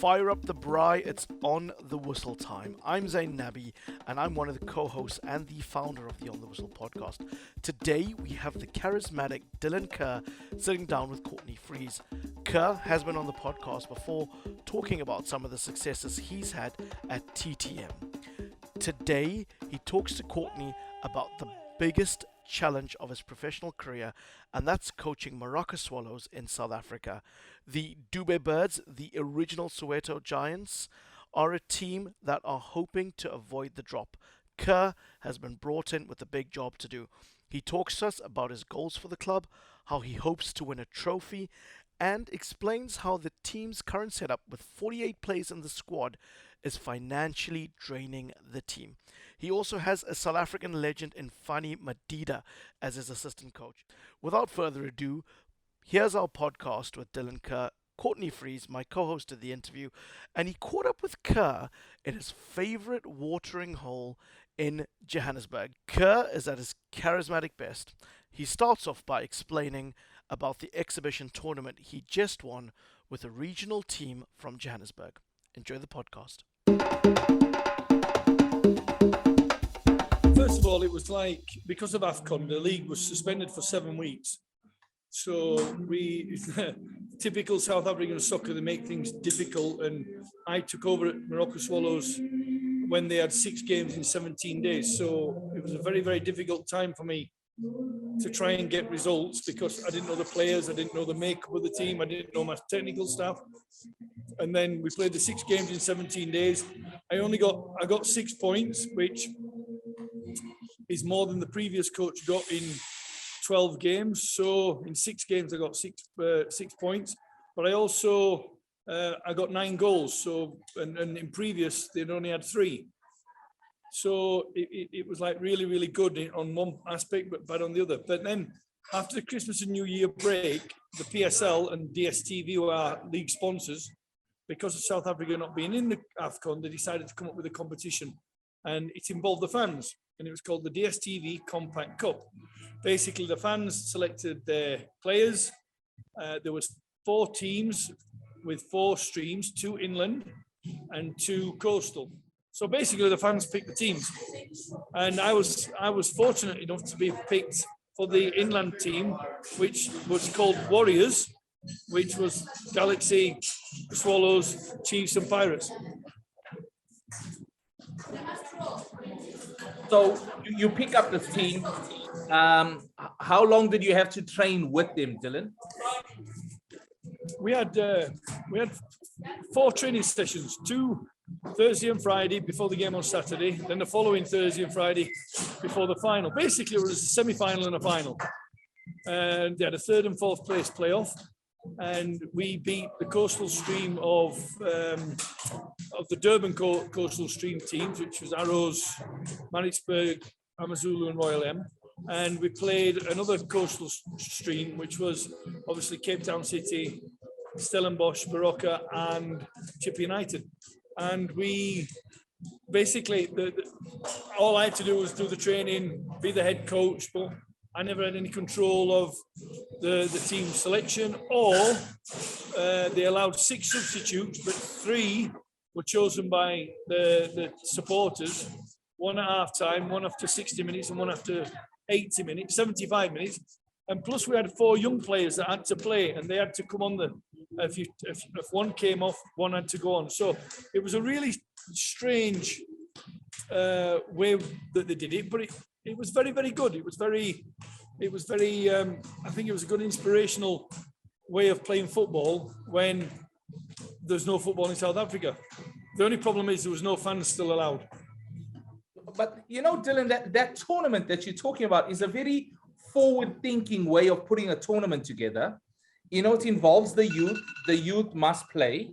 Fire up the braai, it's on the whistle time. I'm Zain Nabi, and I'm one of the co-hosts and the founder of the On the Whistle podcast. Today, we have the charismatic Dylan Kerr sitting down with Courtney Freese. Kerr has been on the podcast before, talking about some of the successes he's had at TTM. Today, he talks to Courtney about the biggest challenge of his professional career, and that's coaching Moroka Swallows in South Africa. The Dube Birds, the original Soweto Giants, are a team that are hoping to avoid the drop. Kerr has been brought in with a big job to do. He talks to us about his goals for the club, how he hopes to win a trophy, and explains how the team's current setup with 48 players in the squad is financially draining the team. He also has a South African legend in Fani Madida as his assistant coach. Without further ado, here's our podcast with Dylan Kerr, Courtney Freese, my co-host of the interview, and he caught up with Kerr in his favorite watering hole in Johannesburg. Kerr is at his charismatic best. He starts off by explaining about the exhibition tournament he just won with a regional team from Johannesburg. Enjoy the podcast. First of all, it was like, because of AFCON, the league was suspended for 7 weeks. So typical South African soccer, they make things difficult. And I took over at Moroka Swallows when they had 6 games in 17 days. So it was a very, very difficult time for me to try and get results because I didn't know the players, I didn't know the makeup of the team, I didn't know my technical staff. And then we played the 6 games in 17 days. I got 6 points, which is more than the previous coach got in 12 games. So in 6 games, I got 6 points. But I also I got 9 goals. So and in previous, they'd only had 3. So it was like really, really good on one aspect, but bad on the other. But then after the Christmas and New Year break, the PSL and DStv were our league sponsors. Because of South Africa not being in the AFCON, they decided to come up with a competition. And it involved the fans. And it was called the DStv Compact Cup. Basically, the fans selected their players. There was 4 teams with 4 streams, 2 inland and 2 coastal. So basically, the fans picked the teams. And I was fortunate enough to be picked for the inland team, which was called Warriors, which was Galaxy, Swallows, Chiefs and Pirates. So you pick up this team. How long did you have to train with them, Dylan? We had 4 training sessions, 2 Thursday and Friday before the game on Saturday, then the following Thursday and Friday before the final. Basically, it was a semi-final and a final. And they had a 3rd and 4th place playoff. And we beat the coastal stream of the Durban coastal stream teams, which was Arrows, Maritzburg, Amazulu and Royal M. And we played another coastal stream, which was obviously Cape Town City, Stellenbosch, Moroka and Chip United. And we basically, all I had to do was do the training, be the head coach, but I never had any control of the team selection, or they allowed 6 substitutes, but 3 were chosen by the supporters, 1 at half time, 1 after 60 minutes and 1 after 80 minutes, 75 minutes. And plus we had 4 young players that had to play and they had to come on if one came off, 1 had to go on. So it was a really strange way that they did it, but it was very, very good. It was very, I think it was a good inspirational way of playing football when there's no football in South Africa. The only problem is there was no fans still allowed. But you know, Dylan, that tournament that you're talking about is a very forward-thinking way of putting a tournament together. You know, it involves the youth. The youth must play.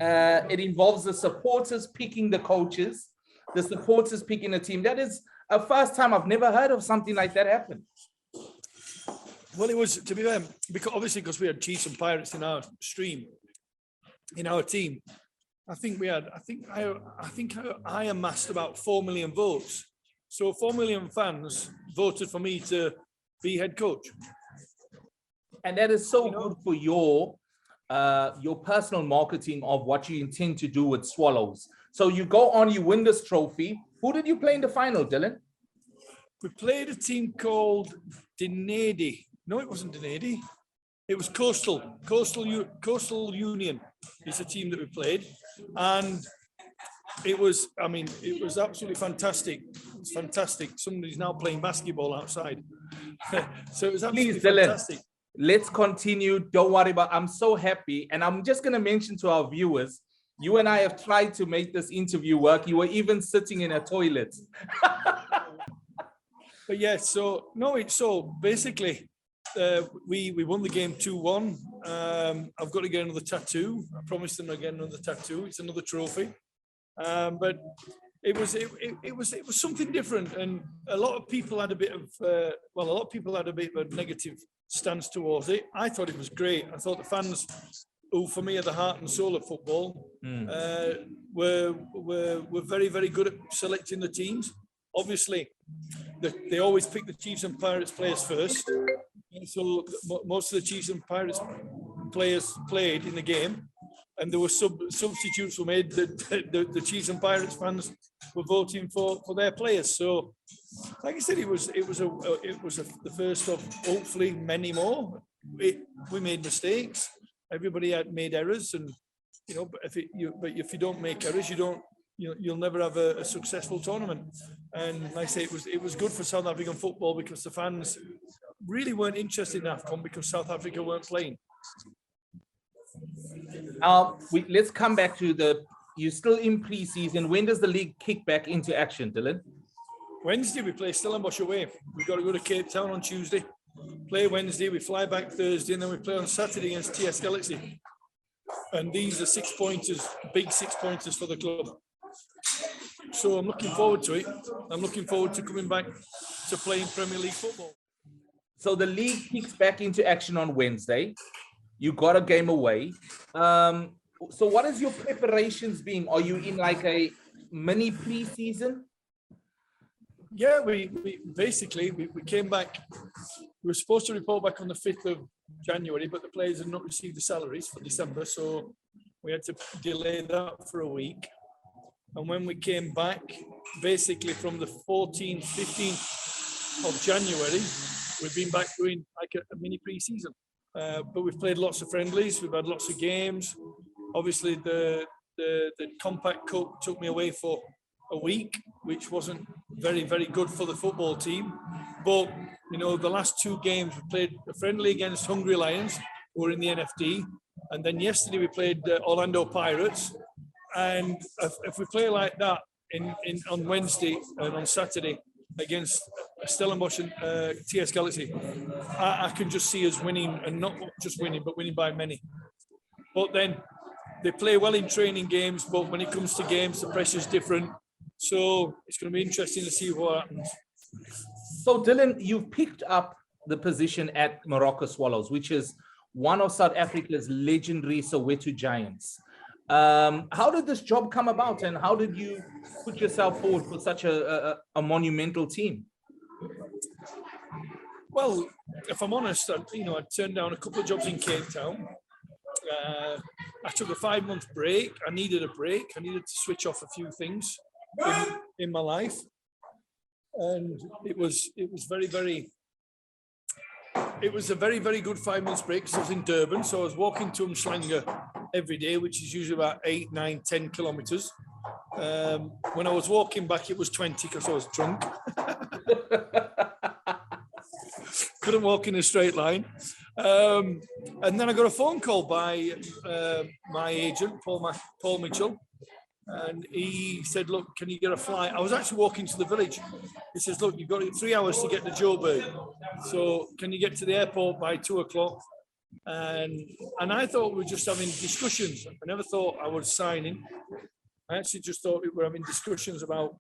It involves the supporters picking the coaches, the supporters picking a team. That is a first time. I've never heard of something like that happen. Well, it was, to be fair, because we had Chiefs and Pirates in our stream, in our team. I think I amassed about 4 million votes. So 4 million fans voted for me to be head coach. And that is so good for your your personal marketing of what you intend to do with Swallows. So you go on, you win this trophy. Who did you play in the final, Dylan? We played a team called Dinedi. No, it wasn't Dinedi. It was Coastal Union is the team that we played. And it was absolutely fantastic. It's fantastic. Somebody's now playing basketball outside. So it was absolutely fantastic. Let's continue. Don't worry about it. I'm so happy. And I'm just going to mention to our viewers, you and I have tried to make this interview work. You were even sitting in a toilet. But yeah, so basically, we won the game 2-1. I've got to get another tattoo. I promised them I'd get another tattoo. It's another trophy. But it was something different, and a lot of people had a bit of a negative stance towards it. I thought it was great. I thought the fans, who for me are the heart and soul of football, were very, very good at selecting the teams. Obviously, they always pick the Chiefs and Pirates players first. So most of the Chiefs and Pirates players played in the game, and there were substitutes were made that the Chiefs and Pirates fans were voting for their players. So, like I said, it was the first of hopefully many more. We made mistakes. Everybody had made errors, and but if you don't make errors, you'll never have a successful tournament. And like I say, it was good for South African football because the fans really weren't interested in AFCON because South Africa weren't playing. Let's come back to you're still in pre-season. When does the league kick back into action, Dylan? Wednesday, we play Stellenbosch away. We've got to go to Cape Town on Tuesday, play Wednesday, we fly back Thursday, and then we play on Saturday against TS Galaxy. And these are 6-pointers, big 6-pointers for the club. So I'm looking forward to it. I'm looking forward to coming back to playing Premier League football. So the league kicks back into action on Wednesday. You got a game away. So what is your preparations being? Are you in like a mini pre-season? Yeah, we came back. We were supposed to report back on the 5th of January, but the players had not received the salaries for December, so we had to delay that for a week. And when we came back, basically from the 14th, 15th of January, we've been back doing like a mini pre-season. But we've played lots of friendlies. We've had lots of games. Obviously, the Compact Cup took me away for a week, which wasn't very, very good for the football team. But, the last 2 games, we played a friendly against Hungry Lions, who were in the NFD. And then yesterday we played Orlando Pirates. And if we play like that on Wednesday and on Saturday against Stellenbosch and TS Galaxy, I can just see us winning, and not just winning, but winning by many. But then they play well in training games, but when it comes to games, the pressure's different. So it's going to be interesting to see what happens. So Dylan, you've picked up the position at Moroka Swallows, which is one of South Africa's legendary Soweto Giants. How did this job come about, and how did you put yourself forward for such a monumental team? Well, if I'm honest, I turned down a couple of jobs in Cape Town. I took a 5-month break. I needed a break. I needed to switch off a few things in my life, and it was very, very. It was a very, very good 5 months break because I was in Durban. So I was walking to Umhlanga every day, which is usually about 8, 9, 10 kilometers. When I was walking back, it was 20 because I was drunk. Couldn't walk in a straight line. And then I got a phone call by my agent, Paul Mitchell. And he said, look, can you get a flight? I was actually walking to the village. He says, look, you've got 3 hours to get to Joburg. So can you get to the airport by 2 o'clock? And I thought we were just having discussions. I never thought I was signing. I actually just thought we were having discussions about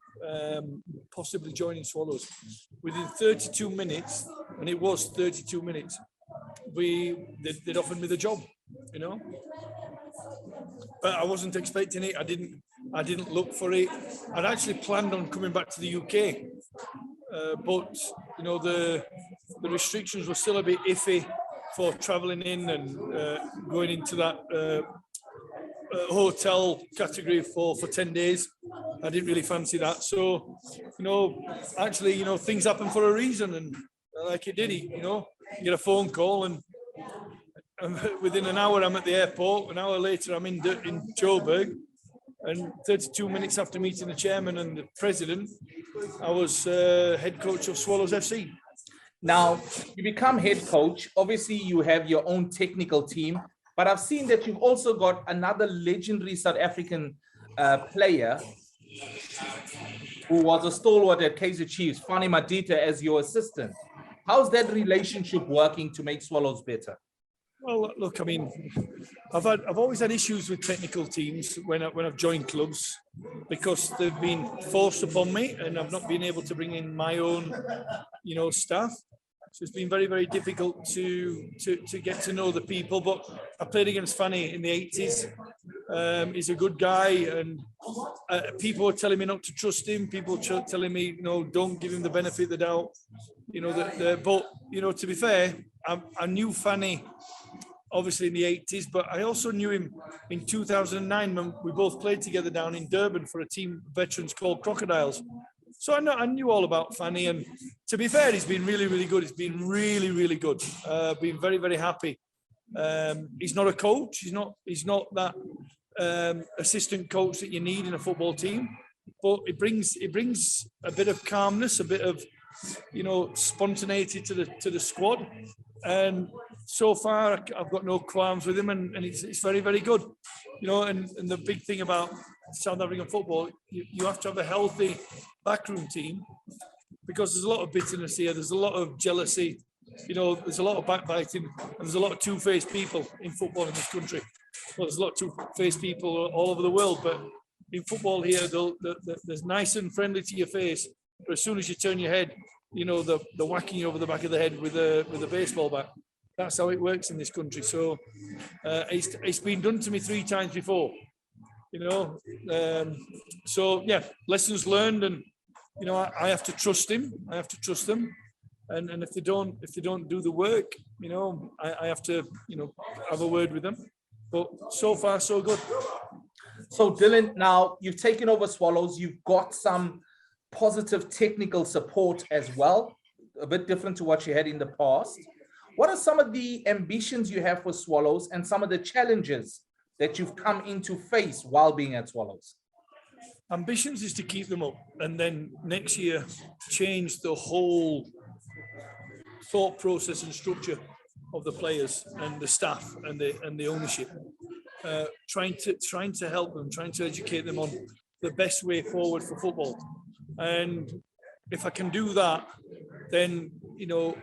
possibly joining Swallows. Within 32 minutes, and it was 32 minutes, they'd offered me the job, But I wasn't expecting it. I didn't look for it. I'd actually planned on coming back to the UK, but the restrictions were still a bit iffy. for travelling in and going into that hotel category for 10 days. I didn't really fancy that. So, actually, things happen for a reason, and like it did, you get a phone call, and within an hour I'm at the airport. An hour later I'm in Joburg, and 32 minutes after meeting the chairman and the president, I was head coach of Swallows FC. Now, you become head coach. Obviously, you have your own technical team, but I've seen that you've also got another legendary South African player who was a stalwart at Kaizer Chiefs, Fani Madida, as your assistant. How's that relationship working to make Swallows better? Well, look, I mean, I've always had issues with technical teams when I've joined clubs, because they've been forced upon me, and I've not been able to bring in my own, staff. So it's been very, very difficult to get to know the people. But I played against Fani in the 80s. He's a good guy, and people were telling me not to trust him. People were telling me, don't give him the benefit of the doubt. But to be fair, I knew Fani obviously in the 80s, but I also knew him in 2009 when we both played together down in Durban for a team of veterans called Crocodiles. So I knew all about Fani, and to be fair, he's been really, really good. He's been really, really good. Been very, very happy. He's not a coach. He's not that assistant coach that you need in a football team, but it brings a bit of calmness, a bit of spontaneity to the squad. And so far, I've got no qualms with him, and it's very, very good. And the big thing about South African football, you have to have a healthy backroom team, because there's a lot of bitterness here. There's a lot of jealousy. There's a lot of backbiting, and there's a lot of two-faced people in football in this country. Well, there's a lot of two-faced people all over the world, but in football here, there's nice and friendly to your face, but as soon as you turn your head, they're whacking you over the back of the head with a baseball bat. That's how it works in this country. So it's been done to me 3 times before, so yeah, lessons learned, and I have to trust him. I have to trust them, and if they don't do the work, I have to have a word with them. But so far so good. So Dylan, now you've taken over Swallows. You've got some positive technical support as well, a bit different to what you had in the past. What are some of the ambitions you have for Swallows, and some of the challenges that you've come into face while being at Swallows? Ambitions is to keep them up, and then next year change the whole thought process and structure of the players and the staff and the ownership. Trying to help them, trying to educate them on the best way forward for football. And if I can do that, then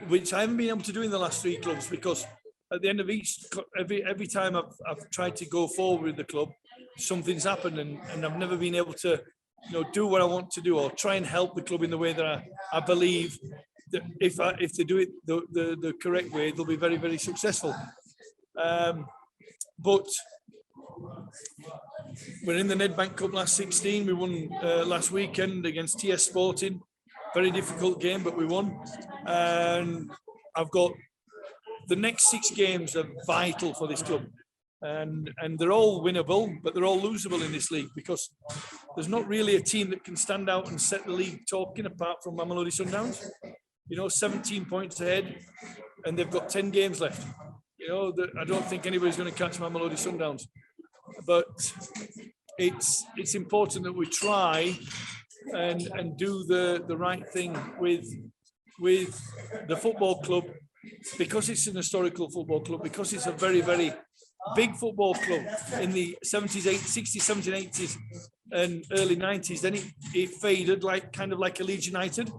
which I haven't been able to do in the last 3 clubs, because at the end of every time I've tried to go forward with the club, something's happened, and I've never been able to do what I want to do, or try and help the club in the way that I believe that if they do it the correct way, they'll be very, very successful. But we're in the Nedbank Cup last 16. We won last weekend against TS Sporting. Very difficult game, but we won. And I've got the next 6 games are vital for this club. And they're all winnable, but they're all losable in this league, because there's not really a team that can stand out and set the league talking apart from Mamelodi Sundowns. 17 points ahead, and they've got 10 games left. I don't think anybody's going to catch Mamelodi Sundowns. But it's important that we try and do the right thing with the football club, because it's an historical football club, because it's a very, very big football club in the 70s, 60s, 70s, 80s and early 90s. Then it faded kind of like a Leeds United.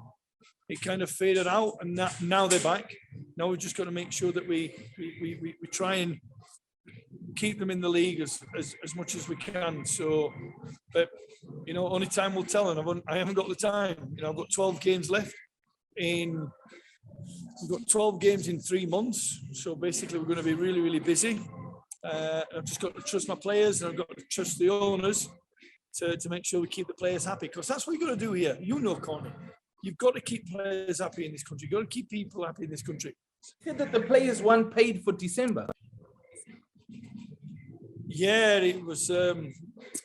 It kind of faded out, and now they're back. Now we've just got to make sure that we try and keep them in the league as much as we can. So, but only time will tell, and I haven't got the time. I've got 12 games left. We've got 12 games in 3 months. So basically, we're going to be really, really busy. I've just got to trust my players, and I've got to trust the owners to make sure we keep the players happy, because that's what you've got to do here. Courtney. You've got to keep players happy in this country. You've got to keep people happy in this country. Said that the players weren't paid for December. Yeah, it was.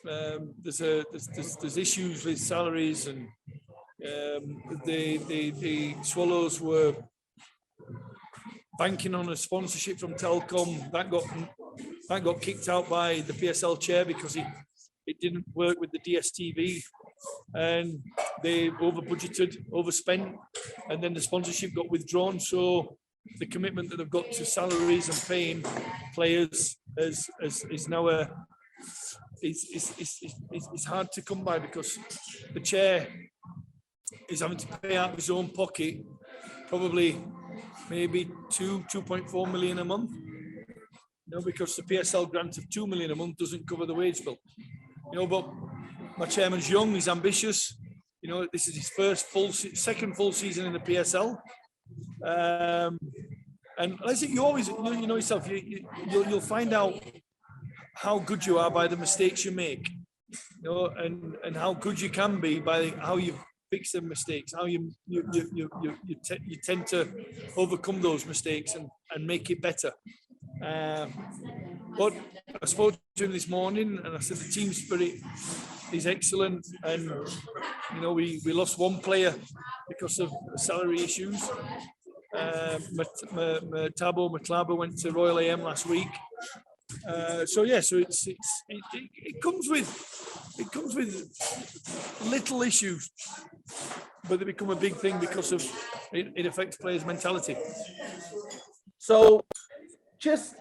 There's issues with salaries, and the Swallows were banking on a sponsorship from Telcom that got kicked out by the PSL chair because it didn't work with the DStv, and they overspent, and then the sponsorship got withdrawn. So the commitment that they've got to salaries and paying players is now it's hard to come by, because the chair is having to pay out of his own pocket probably maybe 2.4 million a month. Because the PSL grant of 2 million a month doesn't cover the wage bill. But my chairman's young, he's ambitious. This is his second full season in the PSL. And I think you always, yourself, you'll find out how good you are by the mistakes you make, and how good you can be by how you fix the mistakes, how you tend to overcome those mistakes and make it better. But I spoke to him this morning, and I said the team spirit is excellent, and we lost one player because of salary issues. Matlabo went to Royal AM last week. So it comes with little issues, but they become a big thing because of it affects players' mentality. So just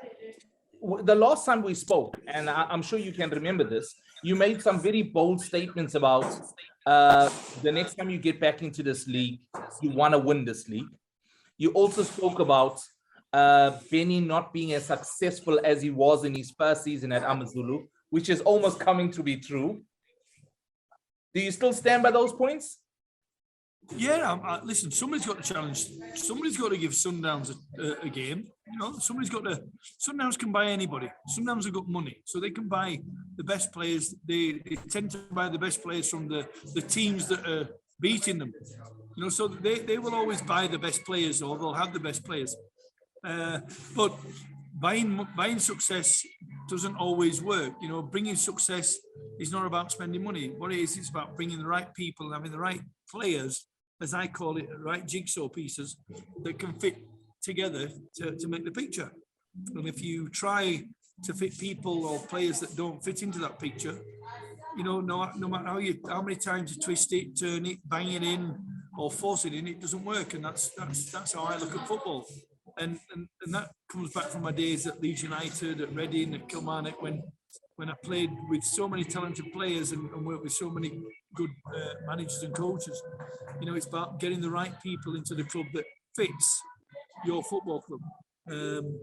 the last time we spoke, and I'm sure you can remember this, you made some very bold statements about the next time you get back into this league, you want to win this league. You also spoke about Benny not being as successful as he was in his first season at Amazulu, which is almost coming to be true. Do you still stand by those points? Yeah, listen, somebody's got to challenge. Somebody's got to give Sundowns a game. Somebody's got to. Sundowns can buy anybody. Sundowns have got money, so they can buy the best players. They tend to buy the best players from the teams that are beating them. So they will always buy the best players, or they'll have the best players. But buying success doesn't always work. Bringing success is not about spending money. What it is, it's about bringing the right people and having the right players, as I call it, right jigsaw pieces that can fit together to make the picture. And if you try to fit people or players that don't fit into that picture, no matter how many times you twist it, turn it, bang it in, or force it in, it doesn't work. And that's how I look at football. And that comes back from my days at Leeds United, at Reading, at Kilmarnock, when I played with so many talented players and worked with so many good managers and coaches. It's about getting the right people into the club that fits your football club.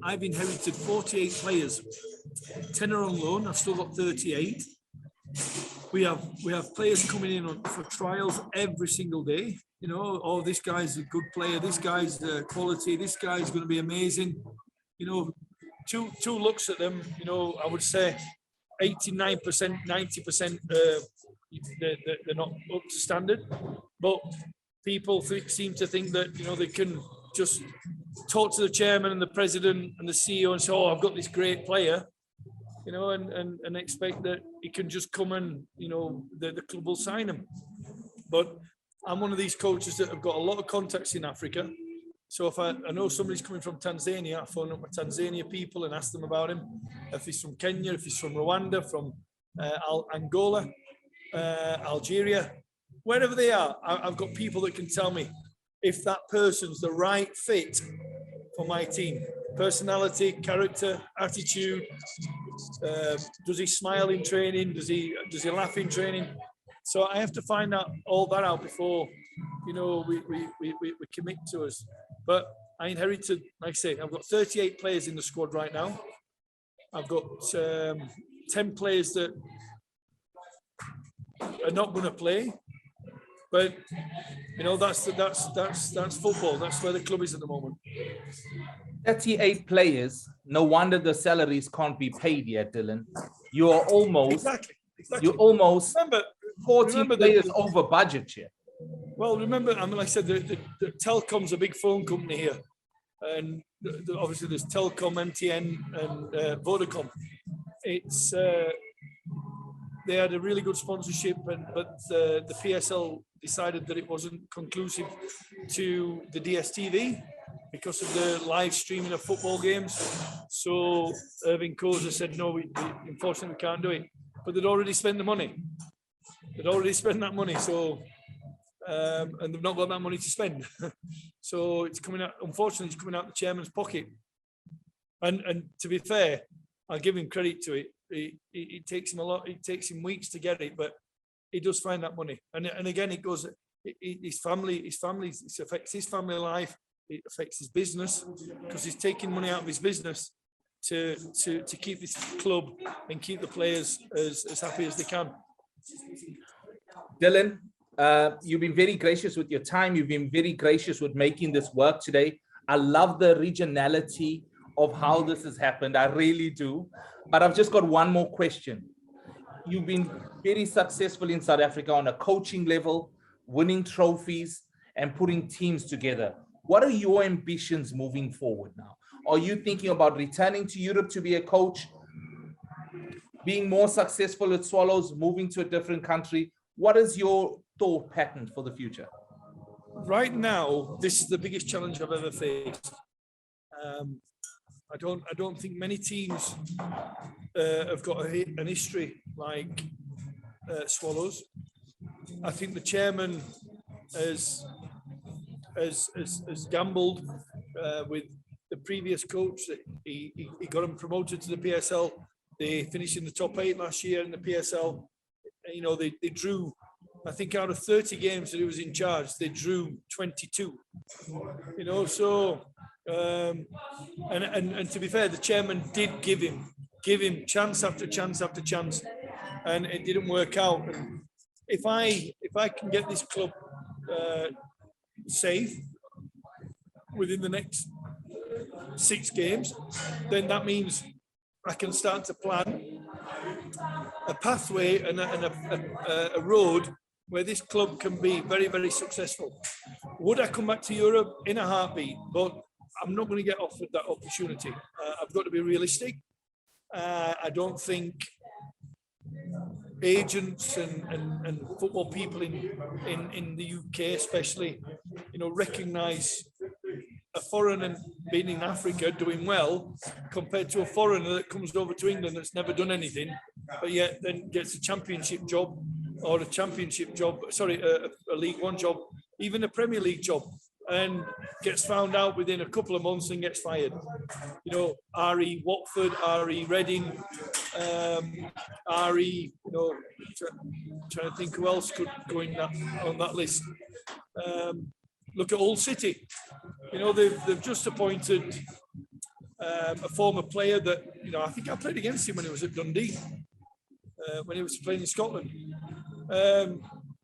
I've inherited 48 players, 10 are on loan. I've still got 38. We have players coming in for trials every single day. This guy's a good player. This guy's quality. This guy's going to be amazing. Two looks at them. I would say 89%, 90%. They're not up to standard, but people seem to think that they can just talk to the chairman and the president and the CEO and say, "Oh, I've got this great player," and expect that he can just come and the club will sign him. But I'm one of these coaches that have got a lot of contacts in Africa. So if I know somebody's coming from Tanzania, I phone up my Tanzania people and ask them about him. If he's from Kenya, if he's from Rwanda, from Angola, Algeria, wherever they are, I've got people that can tell me if that person's the right fit for my team. Personality, character, attitude. Does he smile in training? Does he laugh in training? So I have to find out all that out before, we commit to us. But I inherited, like I say, I've got 38 players in the squad right now. I've got 10 players that are not going to play. But that's football. That's where the club is at the moment. 38 players. No wonder the salaries can't be paid yet, Dylan. You are almost exactly. You're almost 40 players over budget here. Well, remember, like I said, the Telcom's a big phone company here, and obviously there's Telcom, MTN, and Vodacom. It's they had a really good sponsorship, but the PSL decided that it wasn't conclusive to the DStv because of the live streaming of football games. So Irving Koza said, no, we unfortunately we can't do it. But they'd already spent the money. They'd already spent that money, so and they've not got that money to spend. So it's coming out. Unfortunately, it's coming out the chairman's pocket. And to be fair, I'll give him credit to it. It takes him a lot. It takes him weeks to get it, but he does find that money. And again, it goes. His family. It affects his family life. It affects his business because he's taking money out of his business to keep this club and keep the players as happy as they can. Dylan, you've been very gracious with your time. You've been very gracious with making this work today. I love the regionality of how this has happened. I really do. But I've just got one more question. You've been very successful in South Africa on a coaching level, winning trophies and putting teams together. What are your ambitions moving forward now? Are you thinking about returning to Europe to be a coach, being more successful at Swallows, moving to a different country? What is your thought pattern for the future? Right now, this is the biggest challenge I've ever faced. I don't think many teams have got an history like Swallows. I think the chairman has gambled with the previous coach. That he got him promoted to the PSL. They finished in the top 8 last year in the PSL. You know, they drew, I think out of 30 games that he was in charge, they drew 22. You know, so and to be fair, the chairman did give him chance after chance after chance, and it didn't work out. And if I can get this club safe within the next 6 games, then that means I can start to plan a pathway and a road where this club can be very, very successful. Would I come back to Europe? In a heartbeat, but I'm not going to get offered that opportunity. I've got to be realistic. I don't think agents and football people in the UK especially, you know, recognise a foreigner being in Africa doing well compared to a foreigner that comes over to England that's never done anything, but yet then gets a championship job or a championship job, sorry, a League One job, even a Premier League job, and gets found out within a couple of months and gets fired. You know, RE Watford, RE Reading, RE, you know, trying to think who else could go in on that list. Look at Hull City. You know, they've just appointed a former player that, you know, I think I played against him when he was at Dundee, when he was playing in Scotland.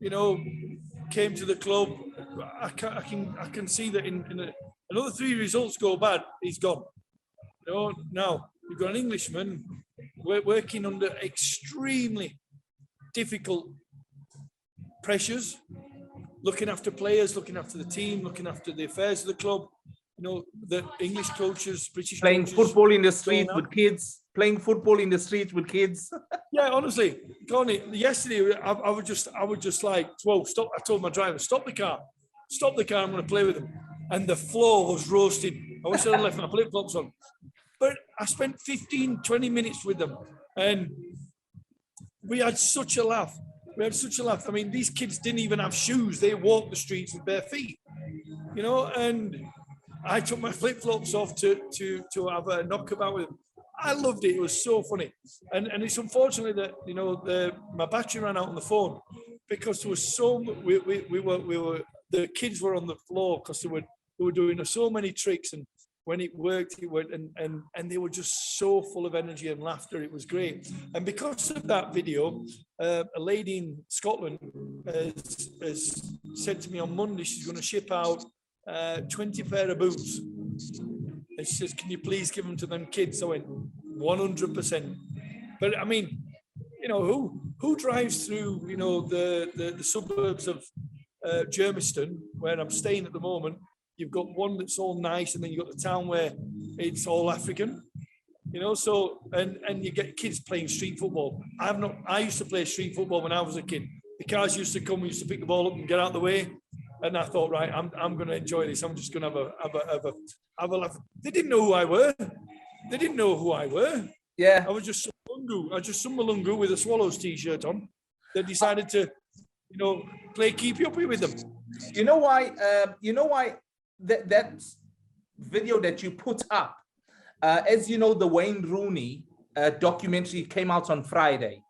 You know, came to the club. I can see that in another 3 results go bad, he's gone. You know, now you've got an Englishman working under extremely difficult pressures, looking after players, looking after the team, looking after the affairs of the club. You know, the English coaches, British playing coaches, football in the street with kids, playing football in the street with kids. Yeah, honestly, Courtney, yesterday I would just like, whoa, stop. I told my driver, stop the car, I'm going to play with him. And the floor was roasting. I wish I'd left my flip-flops on. But I spent 15, 20 minutes with them, and we had such a laugh. I mean, these kids didn't even have shoes. They walked the streets with bare feet, you know, and I took my flip-flops off to have a knockabout with them. I loved it. It was so funny. And it's unfortunate that, you know, my battery ran out on the phone because there was we were the kids were on the floor because they were doing so many tricks, and when it worked, and they were just so full of energy and laughter. It was great. And because of that video, a lady in Scotland has said to me on Monday she's going to ship out 20 pair of boots. And she says, can you please give them to them kids? I went, 100%. But I mean, you know, who drives through, you know, the suburbs of Germiston, where I'm staying at the moment, you've got one that's all nice, and then you've got the town where it's all African. You know, so and you get kids playing street football. I used to play street football when I was a kid. The cars used to come, we used to pick the ball up and get out of the way. And I thought, right, I'm going to enjoy this. I'm just going to have a laugh. They didn't know who I were. They didn't know who I were. Yeah. I was just some Malungu with a Swallows t-shirt on. They decided to, play keepy uppy with them. You know why? That video that you put up, as you know, the Wayne Rooney documentary came out on Friday.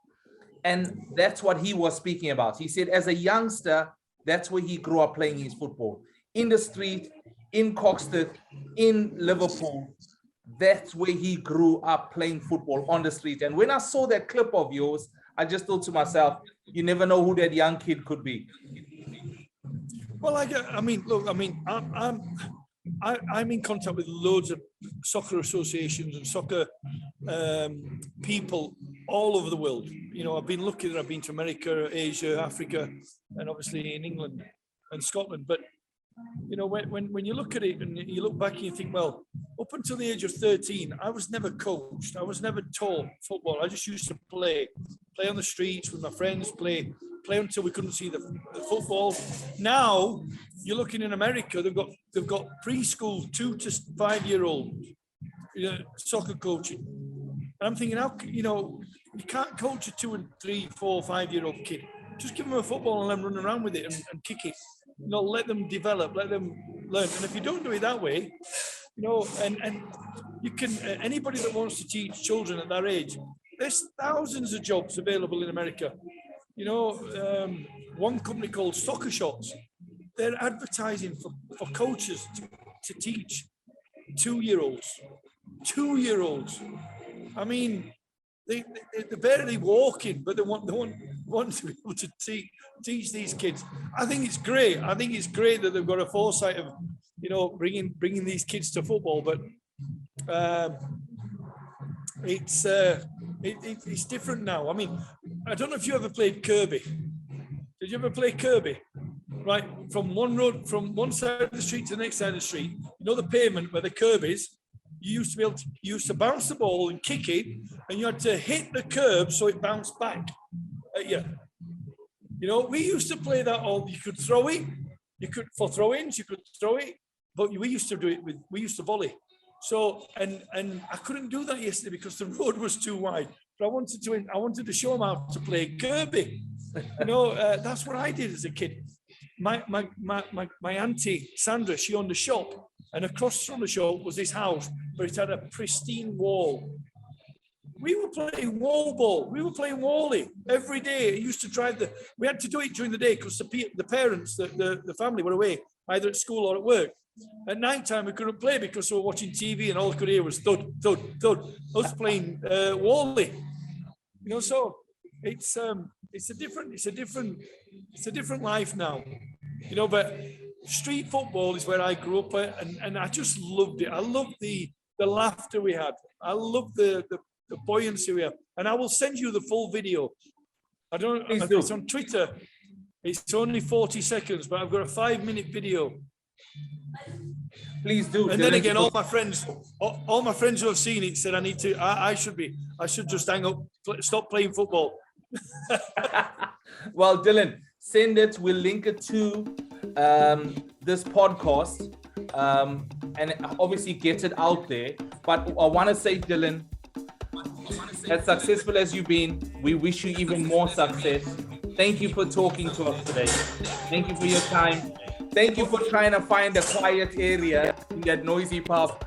And that's what he was speaking about. He said, as a youngster, that's where he grew up playing his football. In the street, in Coxted, in Liverpool. That's where he grew up playing football, on the street. And when I saw that clip of yours, I just thought to myself, you never know who that young kid could be. Well, I'm in contact with loads of soccer associations and soccer people all over the world. I've been lucky that I've been to America, Asia, Africa, and obviously in England and Scotland. But when you look at it and you look back and you think, well, up until the age of 13, I was never coached. I was never taught football. I just used to play on the streets with my friends, play until we couldn't see the football. Now you're looking in America, they've got preschool 2 to 5 year old soccer coaching. And I'm thinking, you can't coach a 2 and 3, 4, 5 year old kid. Just give them a football and let them run around with it and kick it. Let them develop, let them learn. And if you don't do it that way, and you can, anybody that wants to teach children at that age, there's thousands of jobs available in America. One company called Soccer Shots, they're advertising for coaches to teach 2-year-olds. 2-year-olds. I mean, they're barely walking, but they want to be able to teach these kids. I think it's great. I think it's great that they've got a foresight of, bringing these kids to football. But it's different now. I mean, I don't know if you ever played Kirby. Did you ever play Kirby? Right, from one side of the street to the next side of the street. The pavement where the curb is. You used to bounce the ball and kick it, and you had to hit the curb so it bounced back at you. We used to play that all. You could throw it. For throw-ins, you could throw it, but we used to do it we used to volley. So and I couldn't do that yesterday because the road was too wide. But I wanted to show them how to play Kirby. That's what I did as a kid. My auntie Sandra, she owned a shop, and across from the shop was this house, but it had a pristine wall. We were playing wall ball. We were playing wally every day. It used to drive we had to do it during the day because the parents, the family were away, either at school or at work. At night time, we couldn't play because we were watching TV and all I could hear was thud, thud, thud. Us playing wally. So it's a different life now. But street football is where I grew up and I just loved it. I loved the laughter we had. I loved the buoyancy we have. And I will send you the full video. It's on Twitter. It's only 40 seconds, but I've got a 5-minute video. Please do. And then again, all my friends who have seen it said I should just hang up, stop playing football. Well, Dylan, send it. We'll link it to this podcast and obviously get it out there. But I want to say, Dylan, as successful as you've been, we wish you even more success. Thank you for talking to us today. Thank you for your time. Thank you for trying to find a quiet area in that noisy pub.